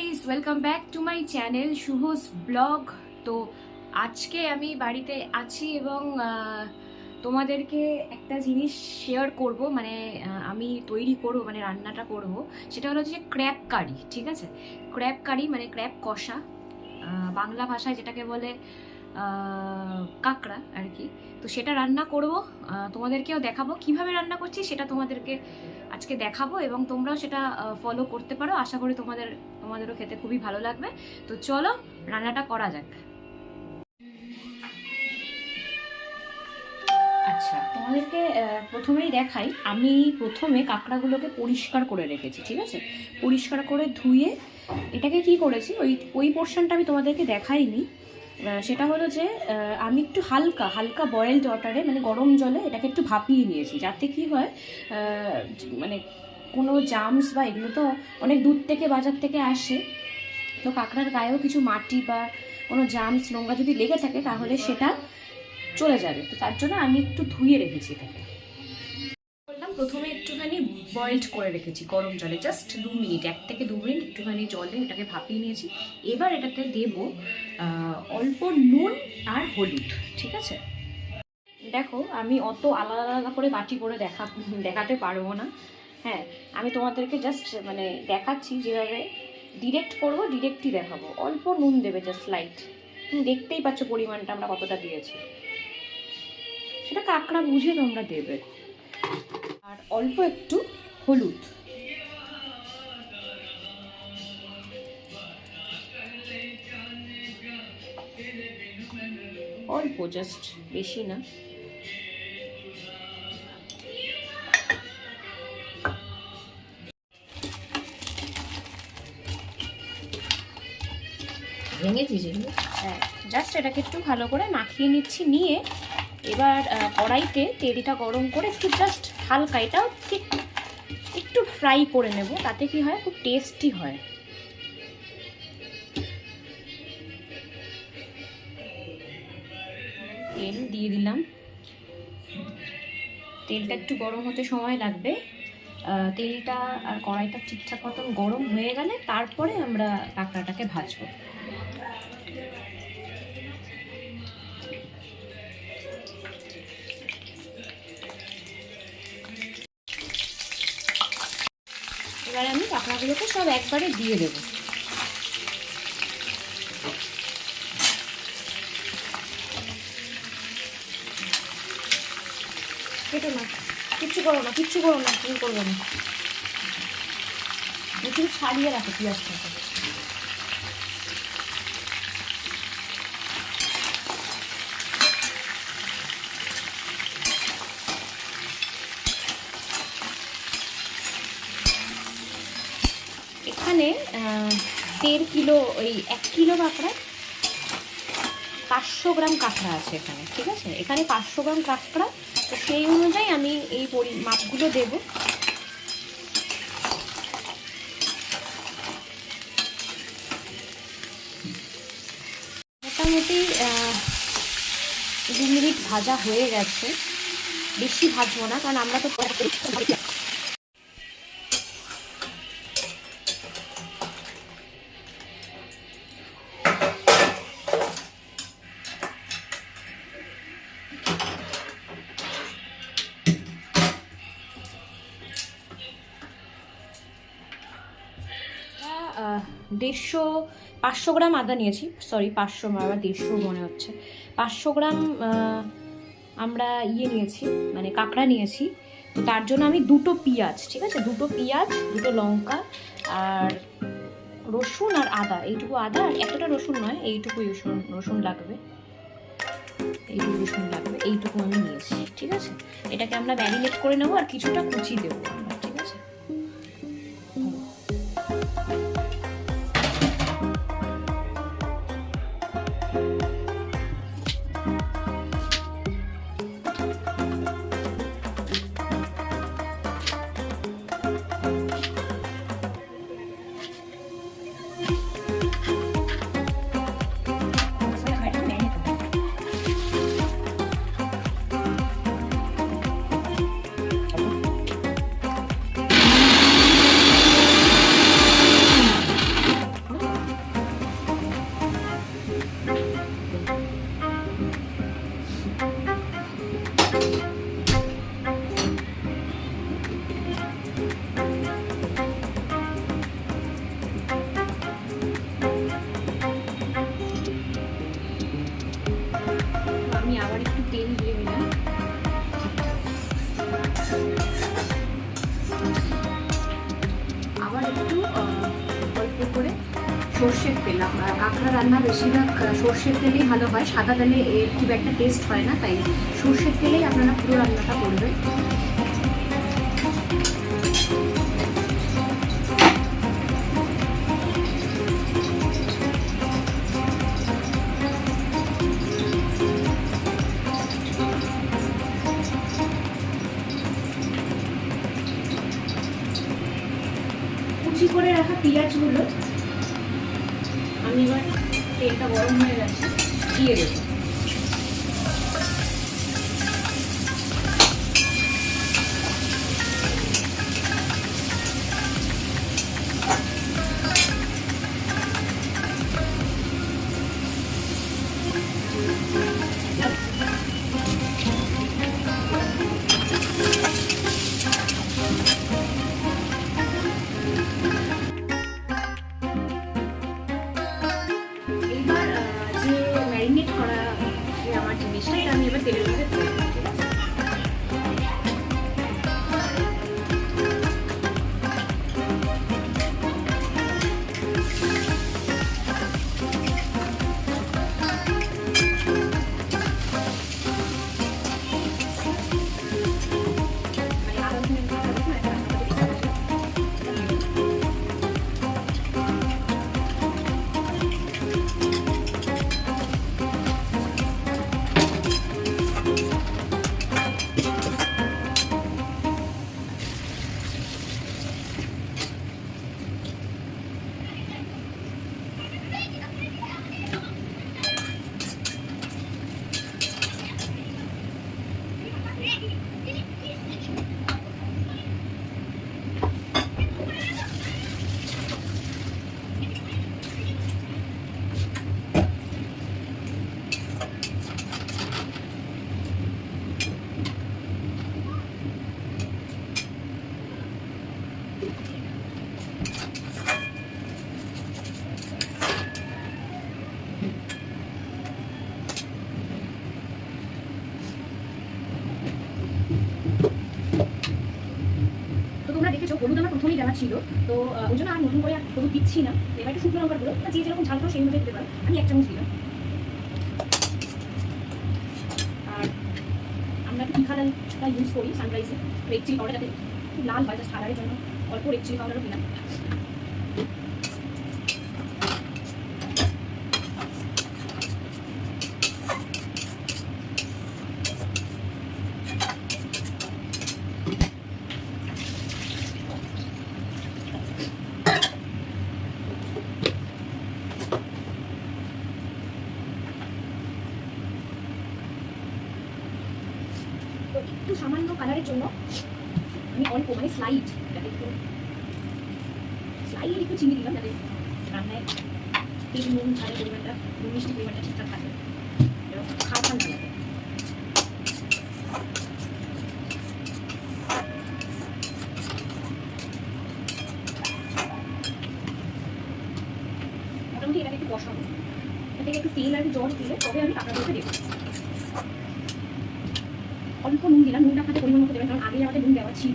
Guys, welcome back to my channel শুভস blog. তো আজকে আমি বাড়িতে আছি এবং তোমাদেরকে একটা জিনিস শেয়ার করব, মানে আমি তৈরি করব, মানে রান্নাটা করব। সেটা হলো যে ক্র্যাব কারি। ঠিক আছে, ক্র্যাব কারি মানে ক্র্যাব কষা, বাংলা ভাষায় যেটাকে বলে কাঁকড়া আর কি। তো সেটা রান্না করব, তোমাদেরকেও দেখাবো কিভাবে রান্না করছি, সেটা তোমাদেরকে আজকে দেখাবো এবং তোমরাও সেটা ফলো করতে পারো। আশা করি তোমাদেরও খেতে খুবই ভালো লাগবে। তো চলো রান্নাটা করা যাক। আচ্ছা, তোমাদেরকে প্রথমেই দেখাই। আমি প্রথমে কাঁকড়াগুলোকে পরিষ্কার করে রেখেছি, ঠিক আছে, পরিষ্কার করে ধুয়ে এটাকে কি করেছি, ওই পোর্শনটা আমি তোমাদেরকে দেখাইনি। সেটা হলো যে আমি একটু হালকা হালকা বয়েলড ওয়াটারে, মানে গরম জলে এটাকে একটু ভাপিয়ে নিয়েছি, যাতে কি হয় মানে কোনো জামস বা এগুলো তো অনেক দূর থেকে বাজার থেকে আসে, তো কাঁকড়ার গায়েও কিছু মাটি বা কোনো জামস নোংরা যদি লেগে থাকে তাহলে সেটা চলে যাবে। তো তার জন্য আমি একটু ধুয়ে রেখেছি এটাকে। বললাম প্রথমে একটুখানি বয়েলড করে রেখেছি গরম জলে, জাস্ট 2 মিনিট, 1 থেকে 2 মিনিট একটুখানি জলে এটাকে ভাপিয়ে নিয়েছি। এবার এটাতে দেব অল্প নুন আর হলুদ। ঠিক আছে, দেখো আমি অত আলাদা আলাদা করে বাটি করে দেখাতে পারবো না। হ্যাঁ, আমি তোমাদেরকে জাস্ট মানে দেখাচ্ছি, যেভাবে ডিরেক্ট করবো ডিরেক্টই দেখাবো। অল্প নুন দেবে, জাস্ট লাইট, দেখতেই পাচ্ছ পরিমাণটা আমরা কতটা দিয়েছি, সেটা কাঁকড়া বুঝে তোমরা দেবে। আর অল্প একটু হলুদ, অল্প, জাস্ট বেশি না। হ্যাঁ, জাস্ট এটাকে একটু ভালো করে মাখিয়ে নিচ্ছি। নিয়ে এবার কড়াইতে তেলটা গরম করে একটু জাস্ট হালকা, এটাও ঠিক একটু ফ্রাই করে নেব, তাতে কি হয় খুব টেস্টি হয়। তেল দিয়ে দিলাম, তেলটা একটু গরম হতে সময় লাগবে। তেলটা আর কড়াইটা ঠিকঠাক মতন গরম হয়ে গেলে তারপরে আমরা কাঁকড়াটাকে ভাজবো। এবার আমি কাঁকড়াগুলোকে সব একবারে দিয়ে দেবো। কেটো না, কিচ্ছু করো না, কিচ্ছু করো না, তুমি করবো না, একটু ছাড়িয়ে রাখো পেঁয়াজটাকে। এখানে 1.5 কিলো, ওই 1 কিলো কাঁকড়া 500 গ্রাম কাঁকড়া আছে এখানে। ঠিক আছে, এখানে 500 গ্রাম কাঁকড়া, তো সেই অনুযায়ী আমি এই মাপগুলো দেবো। মোটামুটি 2 মিনিট ভাজা হয়ে গেছে, বেশি ভাজবো না কারণ আমরা তো দেড়শো 500 গ্রাম আদা নিয়েছি, সরি 500, আমার 150 মনে হচ্ছে। 500 গ্রাম আমরা নিয়েছি, মানে কাঁকড়া নিয়েছি। তো তার জন্য আমি 2টো পেঁয়াজ, ঠিক আছে, 2টো পেঁয়াজ, 2টো লঙ্কা আর রসুন আর আদা, এইটুকু আদা, আর এতটা রসুন নয়, এইটুকুই রসুন লাগবে, এইটুকু রসুন লাগবে, এইটুকু আমি নিয়েছি। ঠিক আছে, এটাকে আমরা ম্যারিনেট করে নেবো আর কিছুটা কুচি দেবো আমরা। ঠিক আছে, আবার একটু তেল দিয়ে দিলাম। আবার একটু অল্প করে সর্ষের তেল। কাঁকড়া রান্না বেশিরভাগ সর্ষের তেলেই ভালো হয়, সাদা তেলে এর খুব একটা টেস্ট হয় না, তাই সর্ষের তেলেই আপনারা পুরো রান্নাটা করবেন। কুচি করে রাখা পেঁয়াজগুলো আমি এবার তেলটা গরম হয়ে গেছে দিয়ে দেবো। ম্যারিনেট করা যে আমার জিনিসটা, এটা আমি এবার তেলের মধ্যে দিয়ে দেবো, ঠিক আছে? হলুদ আমার প্রথমেই দেওয়া ছিল, তো ওই জন্য আর নতুন করে আর হলুদ দিচ্ছি না। এবার একটু শুকনো লঙ্কার গুঁড়ো, যে যেরকম ঝাল খাও সেই অনুযায়ী দিতে পারো, আমি 1 চামচ দিলাম। আর আমরা একটু তীখা ডালটা ইউজ করি সানরাইজে, রেড চিলি পাউডার, যাতে খুব লাল হয়, জাস্ট কালারের জন্য অল্প রেড চিলি পাউডারও দিলাম। তো একটু সামান্য কালারের জন্য আমি অল্প মানে স্লাইড একটু চিনি দিলাম, যাতে রান্নায় তেল নুন ঝালের পরিমাণটা, নুন মিষ্টি পরিমাণটা ঠিকঠাক থাকে এবং খাওয়া ঠান্ডা লাগে। মোটামুটি এটাকে একটু বসাবো, এটা থেকে একটু তেল আর একটু জল দিলে তবে আমি কাঁকড়াগুলোকে দেবো। অল্প নুন দিলাম, নুনটা খাতে পরিমাণ মতো দেবেন, কারণ আগে আমাদের নুন দেওয়া ছিল।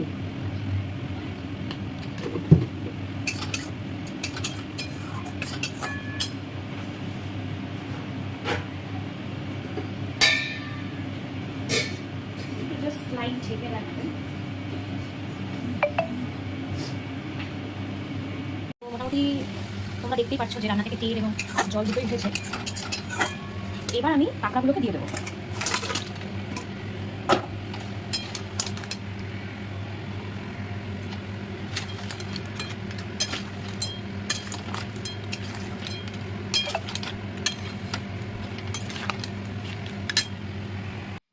জাস্ট স্লাইড ঢেকে রাখবেন। মোটামুটি তোমরা দেখতেই পাচ্ছ যে রান্না থেকে তেল এবং জল দুটোই উঠেছে। এবার আমি কাঁকড়াগুলোকে দিয়ে দেবো।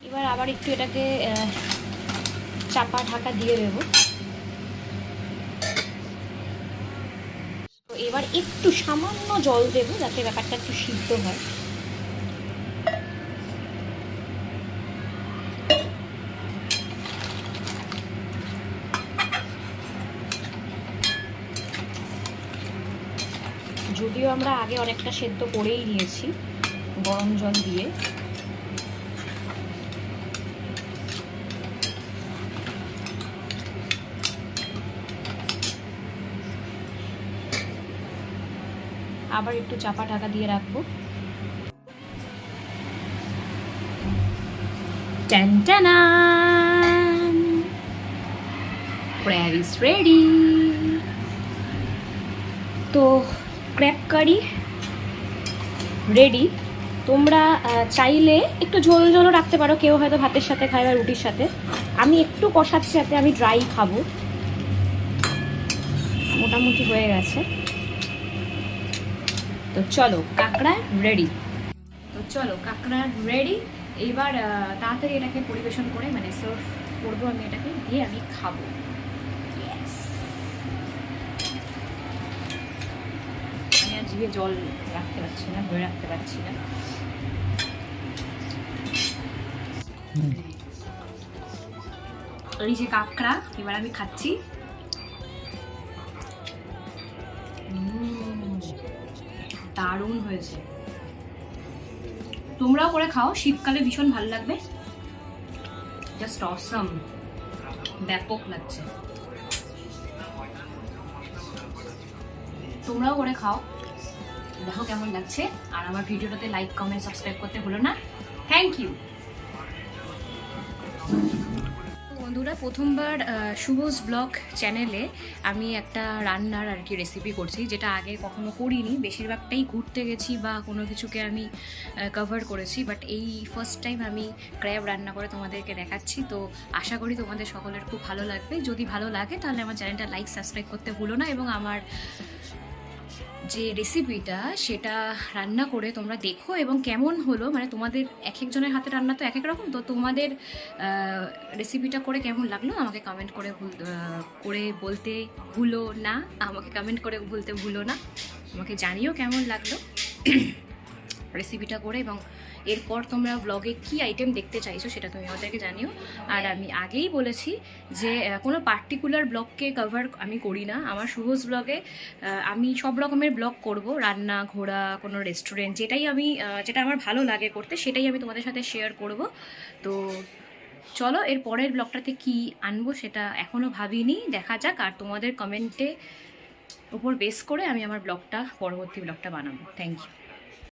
এবার আবার একটু এটাকে চাপা ঢাকা দিয়ে দেবো। তো এবার একটু সামান্য জল দেবো, যাতে ব্যাপারটা একটু সিদ্ধ হয়। যদিও আমরা আগে অনেকটা সেদ্ধ করেই নিয়েছি গরম জল দিয়ে। আবার একটু চাপা ঢাকা দিয়ে রাখবো। টান ক্র্যাব ইজ রেডি। তো ক্র্যাব কারি রেডি। তোমরা চাইলে একটু ঝোল ঝোলও রাখতে পারো, কেউ হয়তো ভাতের সাথে খায় বা রুটির সাথে। আমি একটু কষাচ্ছি, সাথে আমি ড্রাই খাবো। মোটামুটি হয়ে গেছে। তো চলো কাঁকড়া রেডি। এইবার তাড়াতাড়ি এটাকে পরিবেশন করে মানে সার্ভ করবো আমি, এটাকে দিয়ে আমি খাবো। আমি আর জিভে জল রাখতে পারছি না, ধরে রাখতে পারছি না। এই যে কাঁকড়া এবার আমি খাচ্ছি। দারুণ হয়েছে। তোমরাও করে খাও, শীতকালে ভীষণ ভালো লাগবে। জাস্ট অসাম, ব্যাপক লাগছে। তোমরাও করে খাও, দেখো কেমন লাগছে। আর আমার ভিডিওটাতে লাইক, কমেন্ট, সাবস্ক্রাইব করতে ভুলো না। থ্যাংক ইউ বন্ধুরা। প্রথমবার শুভস ব্লগ চ্যানেলে আমি একটা রান্নার আর কি রেসিপি করছি, যেটা আগে কখনো করিনি। বেশিরভাগটাই ঘুরতে গেছি বা কোনো কিছুকে আমি কভার করেছি, বাট এই ফার্স্ট টাইম আমি ক্র্যাব রান্না করে তোমাদেরকে দেখাচ্ছি। তো আশা করি তোমাদের সকলের খুব ভালো লাগবে। যদি ভালো লাগে তাহলে আমার চ্যানেলটা লাইক, সাবস্ক্রাইব করতে ভুলো না, এবং আমার যে রেসিপিটা সেটা রান্না করে তোমরা দেখো এবং কেমন হলো, মানে তোমাদের এক একজনের হাতে রান্না তো এক এক রকম, তো তোমাদের রেসিপিটা করে কেমন লাগলো আমাকে কমেন্ট করে বলতে ভুলো না। আমাকে জানিও কেমন লাগলো রেসিপিটা করে, এবং এরপর তোমরা ব্লগে কি আইটেম দেখতে চাইছো সেটা তুমি আমাদেরকে জানিও। আর আমি আগেই বলেছি যে কোনো পার্টিকুলার ব্লগকে কভার আমি করি না। আমার শুভস ব্লগে আমি সব রকমের ব্লগ করব, রান্না, ঘোরা, কোনো রেস্টুরেন্ট, যেটা আমার ভালো লাগে করতে সেটাই আমি তোমাদের সাথে শেয়ার করব। তো চলো এর পরের ব্লগটাতে কি আনবো সেটা এখনও ভাবিনি, দেখা যাক। আর তোমাদের কমেন্টে উপর বেস করে আমি আমার পরবর্তী ব্লগটা বানাবো। Thank you.